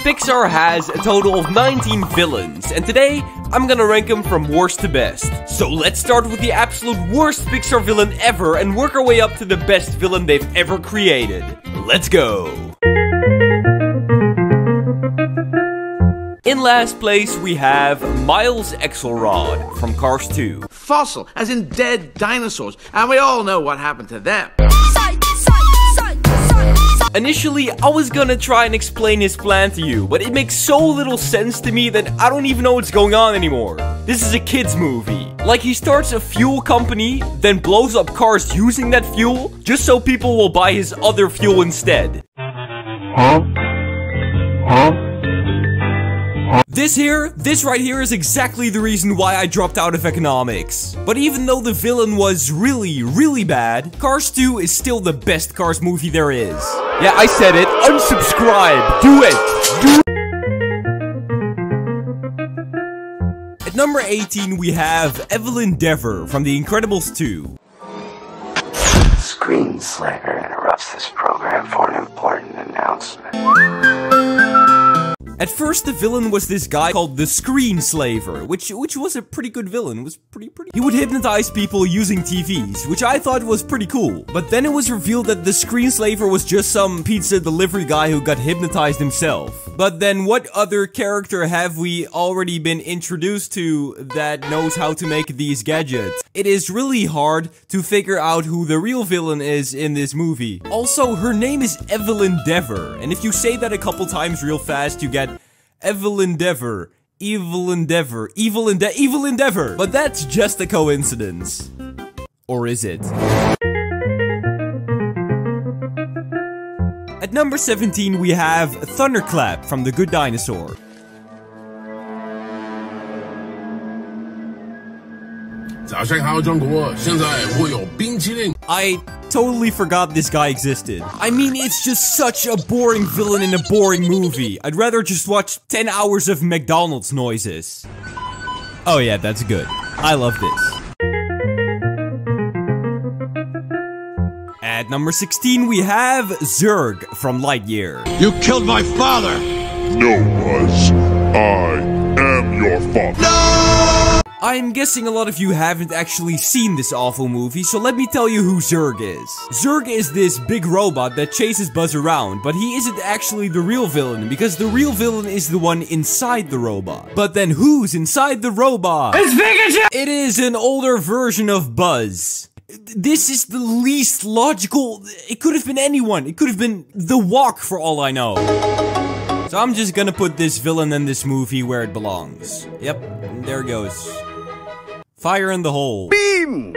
Pixar has a total of 19 villains, and today, I'm gonna rank them from worst to best. So let's start with the absolute worst Pixar villain ever and work our way up to the best villain they've ever created. Let's go! In last place, we have Miles Axelrod from Cars 2. Fossil, as in dead dinosaurs, and we all know what happened to them. Initially, I was gonna try and explain his plan to you, but it makes so little sense to me that I don't even know what's going on anymore. This is a kid's movie. Like, he starts a fuel company, then blows up cars using that fuel, just so people will buy his other fuel instead. This right here is exactly the reason why I dropped out of economics. But even though the villain was really bad, Cars 2 is still the best Cars movie there is. Yeah, I said it. Unsubscribe. Do it. At number 18, we have Evelyn Dever from The Incredibles 2. Screenslaver interrupts this program for an important announcement. At first, the villain was this guy called the Screenslaver, which was a pretty good villain. It was pretty. He would hypnotize people using TVs, which I thought was pretty cool. But then it was revealed that the Screenslaver was just some pizza delivery guy who got hypnotized himself. But then what other character have we already been introduced to that knows how to make these gadgets? It is really hard to figure out who the real villain is in this movie. Also, her name is Evelyn Dever, and if you say that a couple times real fast, you get Evelyn Dever, Evil Endeavor, Evil Endeavor. But that's just a coincidence. Or is it? At number 17, we have Thunderclap from The Good Dinosaur. I totally forgot this guy existed. I mean, it's just such a boring villain in a boring movie. I'd rather just watch 10 hours of McDonald's noises. Oh yeah, that's good. I love this. At number 16, we have Zurg from Lightyear. You killed my father! No, Buzz. I am your father. No! I'm guessing a lot of you haven't actually seen this awful movie, so let me tell you who Zurg is. Zurg is this big robot that chases Buzz around, but he isn't actually the real villain, because the real villain is the one inside the robot. But then who's inside the robot? It's Pikachu! It is an older version of Buzz. This is the least logical. It could have been anyone. It could have been The Walk for all I know. So I'm just gonna put this villain in this movie where it belongs. Yep, there it goes. Fire in the hole. Beam!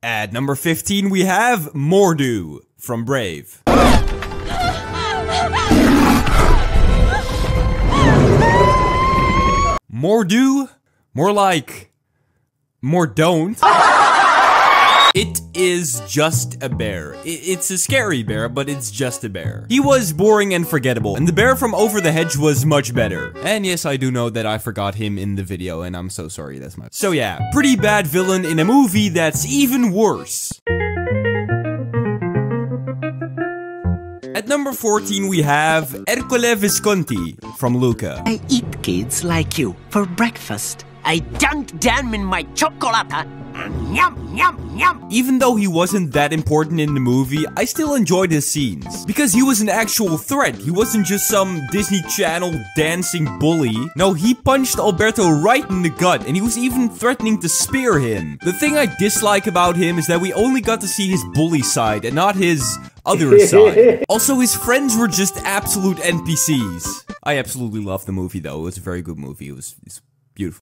At number 15, we have Mordu from Brave. Mordu? More like... more don't. It is just a bear. It's a scary bear, but it's just a bear. He was boring and forgettable, and the bear from Over the Hedge was much better. And yes, I do know that I forgot him in the video, and I'm so sorry, that's my... So yeah, pretty bad villain in a movie that's even worse. At number 14, we have Ercole Visconti from Luca. I eat kids like you for breakfast. I dunk them in my chocolate. Yum, yum, yum. Even though he wasn't that important in the movie, I still enjoyed his scenes. Because he was an actual threat. He wasn't just some Disney Channel dancing bully. No, he punched Alberto right in the gut, and he was even threatening to spear him. The thing I dislike about him is that we only got to see his bully side and not his other side. Also, his friends were just absolute NPCs. I absolutely loved the movie though. It was a very good movie. It's beautiful.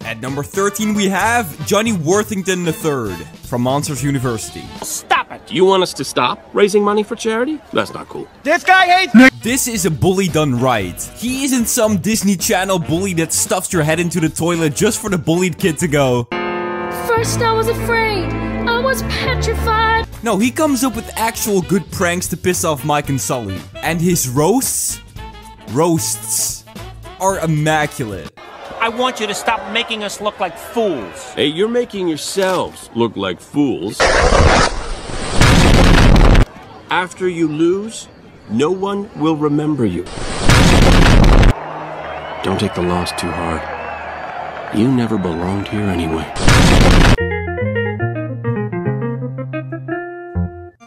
At number 13, we have Johnny Worthington III from Monsters University. Stop it! You want us to stop raising money for charity? That's not cool. This guy hates... This is a bully done right. He isn't some Disney Channel bully that stuffs your head into the toilet just for the bullied kid to go. First I was afraid. I was petrified. No, he comes up with actual good pranks to piss off Mike and Sully. And his roasts are immaculate. I want you to stop making us look like fools. Hey, you're making yourselves look like fools. After you lose, no one will remember you. Don't take the loss too hard. You never belonged here anyway.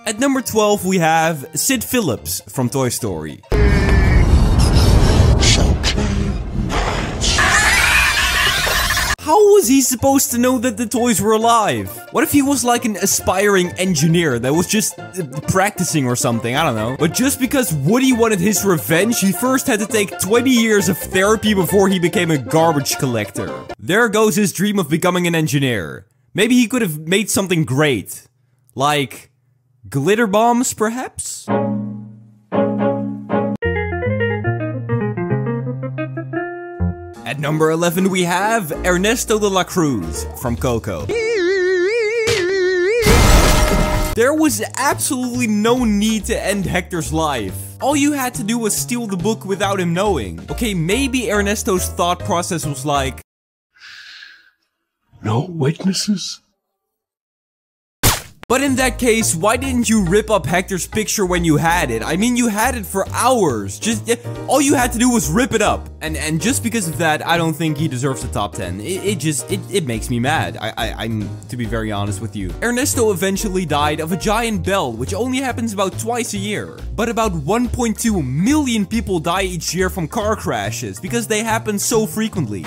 At number 12 we have Sid Phillips from Toy Story. How was he supposed to know that the toys were alive? What if he was like an aspiring engineer that was just practicing or something, I don't know. But just because Woody wanted his revenge, he first had to take 20 years of therapy before he became a garbage collector. There goes his dream of becoming an engineer. Maybe he could have made something great. Like glitter bombs, perhaps? At number 11 we have Ernesto de la Cruz from Coco. There was absolutely no need to end Hector's life. All you had to do was steal the book without him knowing. Okay, maybe Ernesto's thought process was like, No witnesses? but in that case, why didn't you rip up Hector's picture when you had it? I mean, you had it for hours. All you had to do was rip it up. And just because of that, I don't think he deserves the top 10. It makes me mad. I'm, to be very honest with you. Ernesto eventually died of a giant bell, which only happens about twice a year. But about 1.2 million people die each year from car crashes, because they happen so frequently.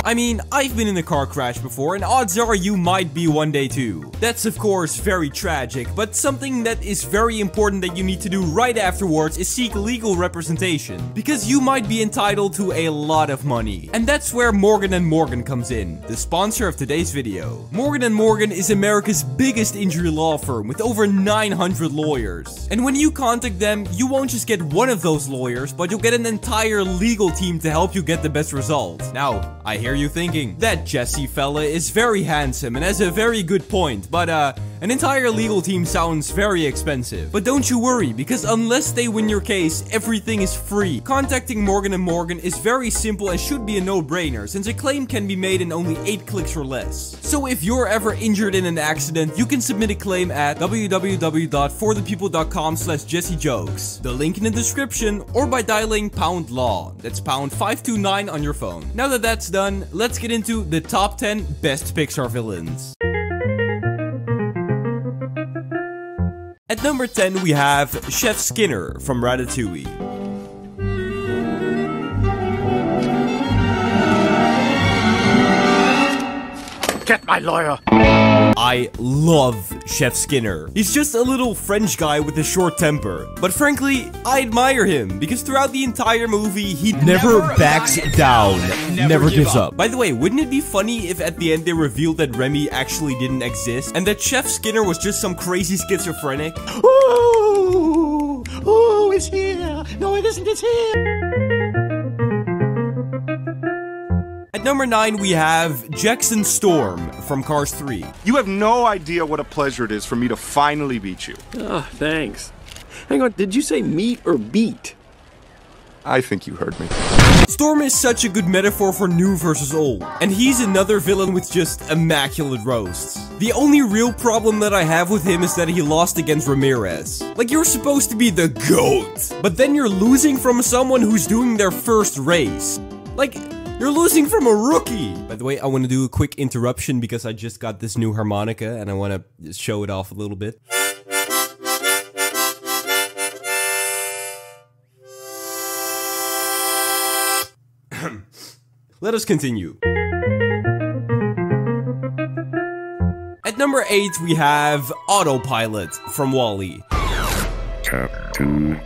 I mean, I've been in a car crash before, and odds are you might be one day too. That's of course very tragic, but something that is very important that you need to do right afterwards is seek legal representation, because you might be entitled to a lot of money. And that's where Morgan & Morgan comes in, the sponsor of today's video. Morgan & Morgan is America's biggest injury law firm with over 900 lawyers. And when you contact them, you won't just get one of those lawyers, but you'll get an entire legal team to help you get the best result. Now, I hear you thinking, that Jesse fella is very handsome and has a very good point, but an entire legal team sounds very expensive. But don't you worry, because unless they win your case, everything is free. Contacting Morgan & Morgan is very simple and should be a no-brainer, since a claim can be made in only 8 clicks or less. So if you're ever injured in an accident, you can submit a claim at www.forthepeople.com/jessejokes, the link in the description, or by dialing #law. That's #529 on your phone. Now that that's done, let's get into the top 10 best Pixar villains. At number 10 we have Chef Skinner from Ratatouille. Get my lawyer. I love Chef Skinner. He's just a little French guy with a short temper. But frankly, I admire him because throughout the entire movie, he never backs down, never gives up. By the way, wouldn't it be funny if at the end they revealed that Remy actually didn't exist and that Chef Skinner was just some crazy schizophrenic? Ooh, ooh, it's here. No, it isn't. It's here. At number 9, we have Jackson Storm from Cars 3. You have no idea what a pleasure it is for me to finally beat you. Oh, thanks. Hang on, did you say meet or beat? I think you heard me. Storm is such a good metaphor for new versus old, and he's another villain with just immaculate roasts. The only real problem that I have with him is that he lost against Ramirez. Like, you're supposed to be the GOAT, but then you're losing from someone who's doing their first race. Like, you're losing from a rookie! By the way, I want to do a quick interruption because I just got this new harmonica and I want to show it off a little bit. Let us continue. At number 8, we have Autopilot from WALL-E. Captain.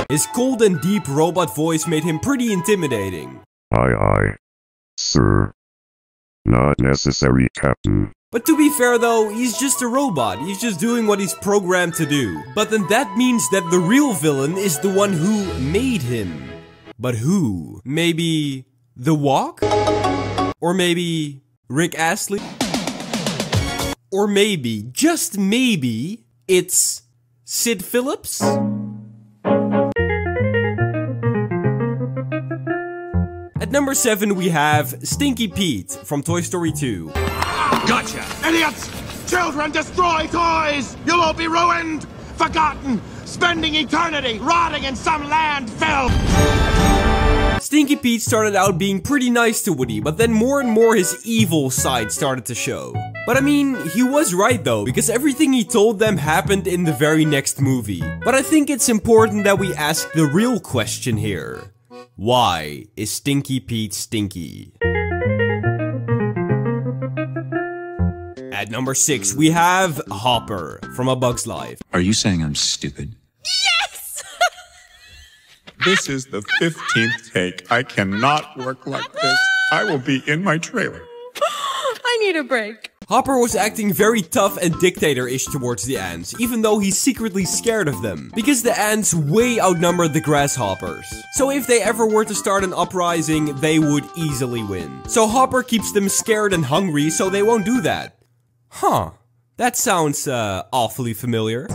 His cold and deep robot voice made him pretty intimidating. Aye, sir. Not necessary, Captain. But to be fair though, he's just a robot, he's just doing what he's programmed to do. But then that means that the real villain is the one who made him. But who? Maybe The Walk? Or maybe Rick Astley? Or maybe, just maybe, it's Sid Phillips? At number 7 we have Stinky Pete from Toy Story 2. Gotcha! Idiots! Children destroy toys! You'll all be ruined! Forgotten! Spending eternity rotting in some landfill! Stinky Pete started out being pretty nice to Woody, but then more and more his evil side started to show. But I mean, he was right though, because everything he told them happened in the very next movie. But I think it's important that we ask the real question here. Why is Stinky Pete stinky? At number 6, we have Hopper from A Bug's Life. Are you saying I'm stupid? Yes! This is the 15th take. I cannot work like this. I will be in my trailer. I need a break. Hopper was acting very tough and dictator-ish towards the ants, even though he's secretly scared of them, because the ants way outnumbered the grasshoppers. So if they ever were to start an uprising, they would easily win. So Hopper keeps them scared and hungry so they won't do that. Huh. That sounds, awfully familiar.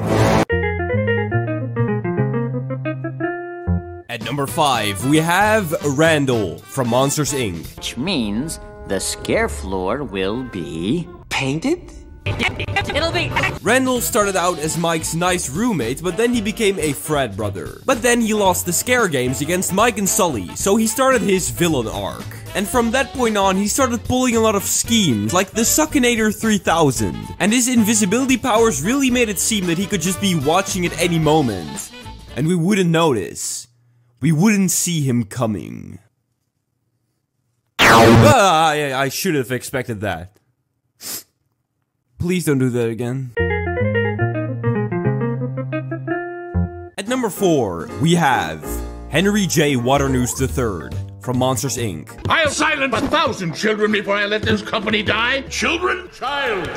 At number 5, we have Randall from Monsters, Inc. Which means the scare floor will be painted? It'll be... Randall started out as Mike's nice roommate, but then he became a frat brother. But then he lost the scare games against Mike and Sully, so he started his villain arc. And from that point on, he started pulling a lot of schemes, like the Suckinator 3000. And his invisibility powers really made it seem that he could just be watching at any moment. And we wouldn't notice. We wouldn't see him coming. I should have expected that. Please don't do that again. At number 4, we have Henry J. Waternoose III from Monsters, Inc. I'll silence 1,000 children before I let this company die. Children? Child,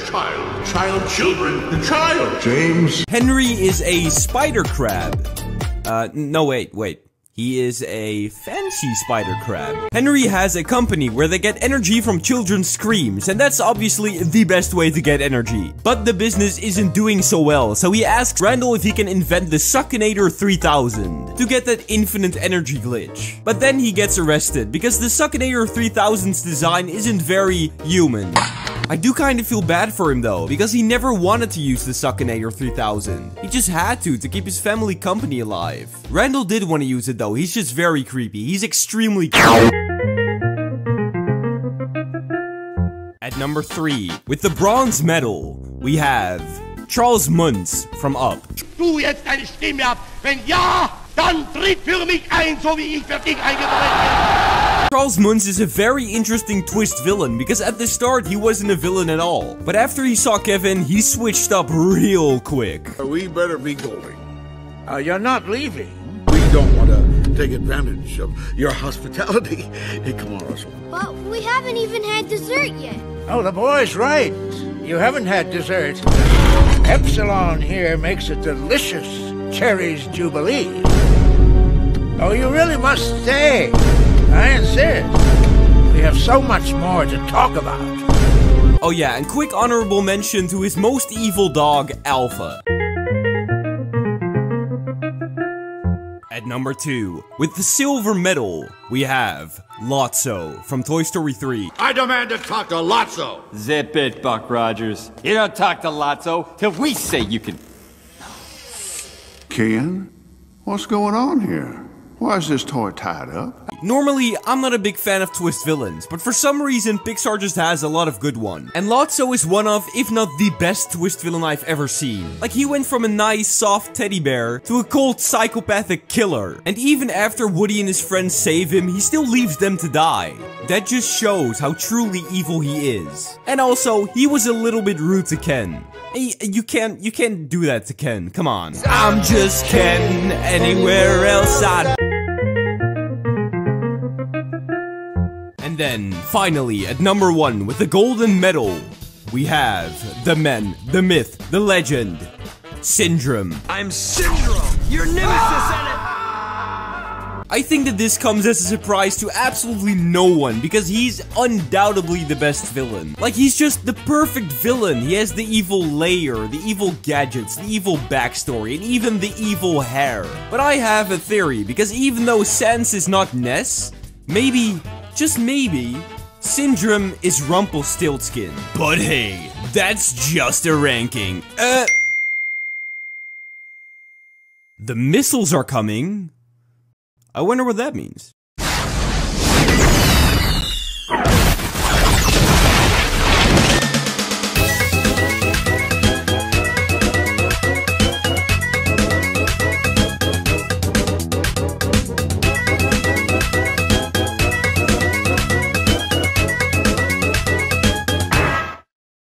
children, child. James. Henry is a spider crab. No, wait. He is a fancy spider crab. Henry has a company where they get energy from children's screams, and that's obviously the best way to get energy. But the business isn't doing so well, so he asks Randall if he can invent the Suckinator 3000 to get that infinite energy glitch. But then he gets arrested, because the Suckinator 3000's design isn't very human. I do kind of feel bad for him though, because he never wanted to use the Suckinator 3000. He just had to keep his family company alive. Randall did want to use it though, he's just very creepy. He's extremely creepy. At number 3, with the bronze medal, we have Charles Muntz from Up. Du jetzt deine Stimme ab. Wenn ja, dann tritt für mich ein, so wie ich für dich eingetreten bin. Charles Muntz is a very interesting twist villain, because at the start he wasn't a villain at all. But after he saw Kevin, he switched up real quick. We better be going. You're not leaving. We don't want to take advantage of your hospitality. Hey, come on, Russell. But we haven't even had dessert yet. Oh, the boy's right. You haven't had dessert. Epsilon here makes a delicious cherries jubilee. Oh, you really must stay. I insist. We have so much more to talk about. Oh yeah, and quick honorable mention to his most evil dog, Alpha. At number 2, with the silver medal, we have Lotso from Toy Story 3. I demand to talk to Lotso. Zip it, Buck Rogers. You don't talk to Lotso till we say you can. Ken, what's going on here? Why is this toy tied up? Normally, I'm not a big fan of twist villains, but for some reason, Pixar just has a lot of good ones. And Lotso is one of, if not the best twist villain I've ever seen. Like, he went from a nice, soft teddy bear to a cold, psychopathic killer. And even after Woody and his friends save him, he still leaves them to die. That just shows how truly evil he is. And also, he was a little bit rude to Ken. You can't do that to Ken, come on. I'm just Ken, anywhere else I'd... And then, finally, at number 1, with the golden medal, we have the man, the myth, the legend, Syndrome. I'm Syndrome, your nemesis, I think that this comes as a surprise to absolutely no one, because he's undoubtedly the best villain. Like, he's just the perfect villain. He has the evil lair, the evil gadgets, the evil backstory, and even the evil hair. But I have a theory, because even though Sans is not Ness, maybe just maybe, Syndrome is Rumpelstiltskin. But hey, that's just a ranking. The missiles are coming. I wonder what that means.